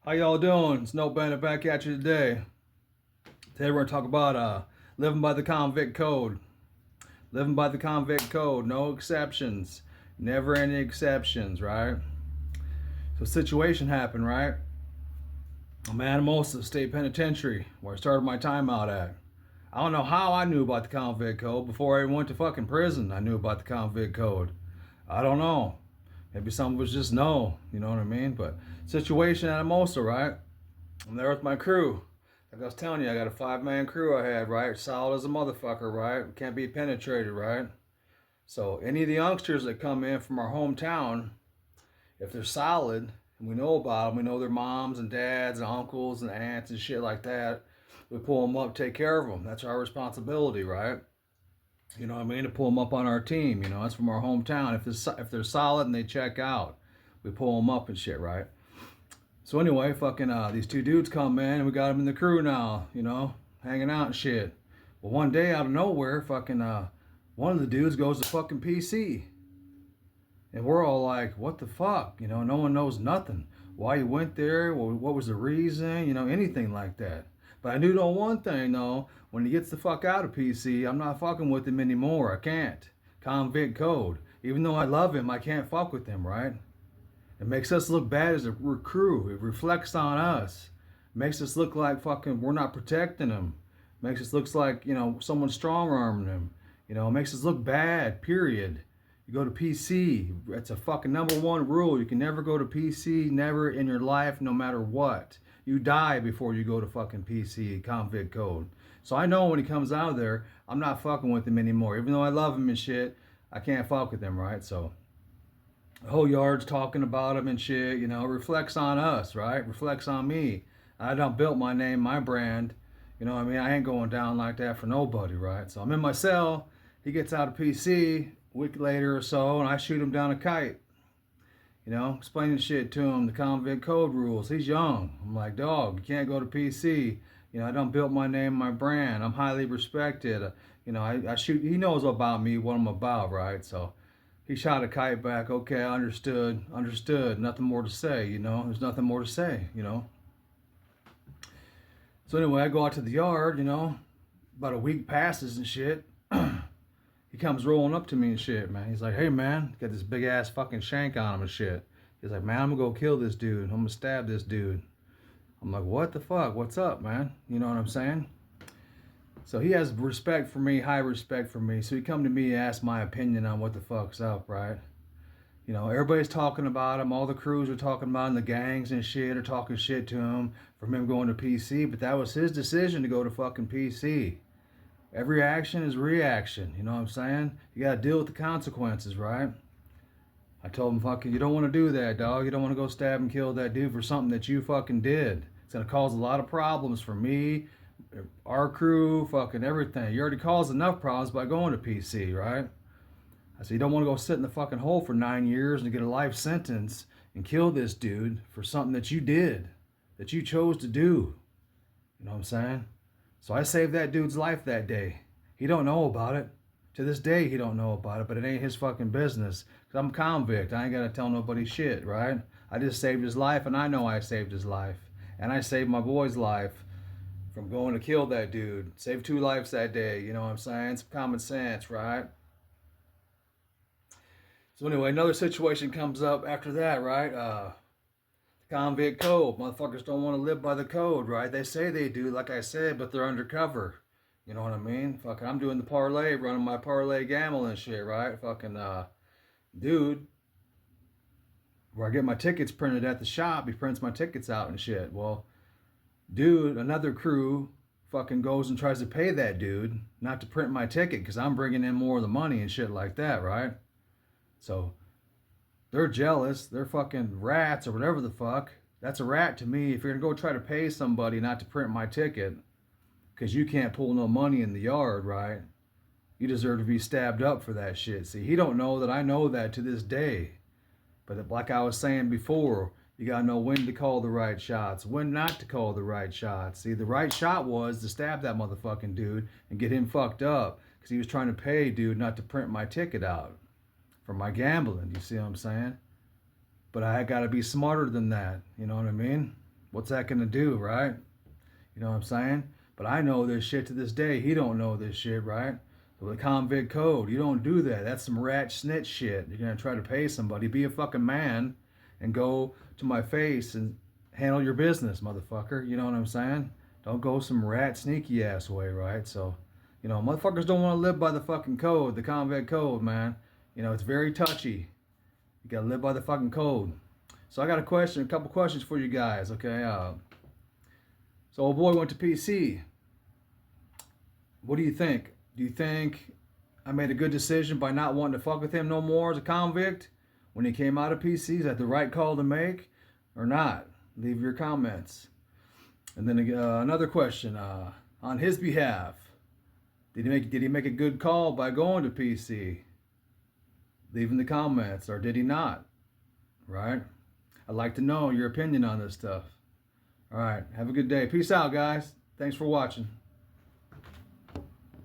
How y'all doing? It's No Bandit back at you today. Today we're gonna talk about living by the convict code. Living by the convict code, no exceptions, never any exceptions, right? So, a situation happened, right? I'm at Anamosa State Penitentiary, where I started my time out at. I don't know how I knew about the convict code before I even went to fucking prison. I knew about the convict code. I don't know. Maybe some of us just know, you know what I mean? But situation at Anamosa, right? I'm there with my crew. Like I was telling you, I got a 5-man crew I had, right? Solid as a motherfucker, right? Can't be penetrated, right? So any of the youngsters that come in from our hometown, if they're solid and we know about them, we know their moms and dads and uncles and aunts and shit like that, we pull them up, take care of them. That's our responsibility, right? You know what I mean? To pull them up on our team. You know, that's from our hometown. If they're solid and they check out, we pull them up and shit, right? So anyway, fucking these two dudes come in and we got them in the crew now, you know, hanging out and shit. Well, one day out of nowhere, fucking one of the dudes goes to fucking PC, and we're all like, "What the fuck?" You know, no one knows nothing. Why you went there? What was the reason? You know, anything like that. But I knew know one thing though: when he gets the fuck out of PC, I'm not fucking with him anymore. I can't. Convict code. Even though I love him, I can't fuck with him, right? It makes us look bad as a crew. It reflects on us. It makes us look like fucking we're not protecting him. It makes us look like, you know, someone strong arming him. You know, it makes us look bad, period. You go to PC. It's a fucking number one rule. You can never go to PC, never in your life, no matter what. You die before you go to fucking PC, convict code. So I know when he comes out of there, I'm not fucking with him anymore. Even though I love him and shit, I can't fuck with him, right? So the whole yard's talking about him and shit, you know, reflects on us, right? Reflects on me. I done built my name, my brand. You know what I mean? I ain't going down like that for nobody, right? So I'm in my cell. He gets out of PC a week later or so, and I shoot him down a kite. You know, explaining shit to him, the convict code rules. He's young. I'm like, dog, you can't go to PC. You know, I done built my name, my brand. I'm highly respected. You know, I shoot. He knows about me, what I'm about, right? So he shot a kite back. Okay, I understood. Understood. Nothing more to say, you know. There's nothing more to say, you know. So anyway, I go out to the yard, you know. About a week passes and shit. He comes rolling up to me and shit, man. He's like, hey, man, got this big ass fucking shank on him and shit. He's like, man, I'm gonna go kill this dude. I'm gonna stab this dude. I'm like, what the fuck? What's up, man? You know what I'm saying? So he has respect for me, high respect for me. So he come to me and ask my opinion on what the fuck's up, right? You know, everybody's talking about him. All the crews are talking about him. The gangs and shit are talking shit to him from him going to PC. But that was his decision to go to fucking PC. Every action is reaction. You know what I'm saying? You gotta deal with the consequences, right? I told him, fucking, you don't want to do that, dog. You don't want to go stab and kill that dude for something that you fucking did. It's gonna cause a lot of problems for me, our crew, fucking everything. You already caused enough problems by going to PC, right? I said, you don't want to go sit in the fucking hole for 9 years and get a life sentence and kill this dude for something that you did, that you chose to do. You know what I'm saying? So I saved that dude's life that day. He don't know about it. To this day, he don't know about it, but it ain't his fucking business. Cause I'm a convict. I ain't gotta tell nobody shit, right? I just saved his life, and I know I saved his life. And I saved my boy's life from going to kill that dude. Saved 2 lives that day, you know what I'm saying? Some common sense, right? So anyway, another situation comes up after that, right? Convict code. Motherfuckers don't want to live by the code, right? They say they do, like I said, but they're undercover. You know what I mean? Fucking, I'm doing the parlay, running my parlay gambling shit, right? Fucking, dude, where I get my tickets printed at the shop, he prints my tickets out and shit. Well, dude, another crew fucking goes and tries to pay that dude not to print my ticket because I'm bringing in more of the money and shit like that, right? So they're jealous. They're fucking rats or whatever the fuck. That's a rat to me. If you're gonna go try to pay somebody not to print my ticket because you can't pull no money in the yard, right? You deserve to be stabbed up for that shit. See, he don't know that I know that to this day. But like I was saying before, you gotta know when to call the right shots, when not to call the right shots. See, the right shot was to stab that motherfucking dude and get him fucked up because he was trying to pay dude not to print my ticket out for my gambling. You see what I'm saying? But I gotta be smarter than that. You know what I mean? What's that gonna do, right? You know what I'm saying? But I know this shit to this day. He don't know this shit, right? So the convict code, you don't do that. That's some rat snitch shit. You're gonna try to pay somebody. Be a fucking man and go to my face and handle your business, motherfucker. You know what I'm saying? Don't go some rat sneaky ass way, right? So, you know, motherfuckers don't want to live by the fucking code, the convict code, man. You know, it's very touchy. You gotta live by the fucking code. So I got a couple questions for you guys, okay? So old boy went to PC. What do you think? Do you think I made a good decision by not wanting to fuck with him no more as a convict when he came out of PC? Is that the right call to make or not? Leave your comments. And then another question on his behalf. Did he make a good call by going to PC? Leave in the comments, or did he not? Right? I'd like to know your opinion on this stuff. All right. Have a good day. Peace out, guys. Thanks for watching.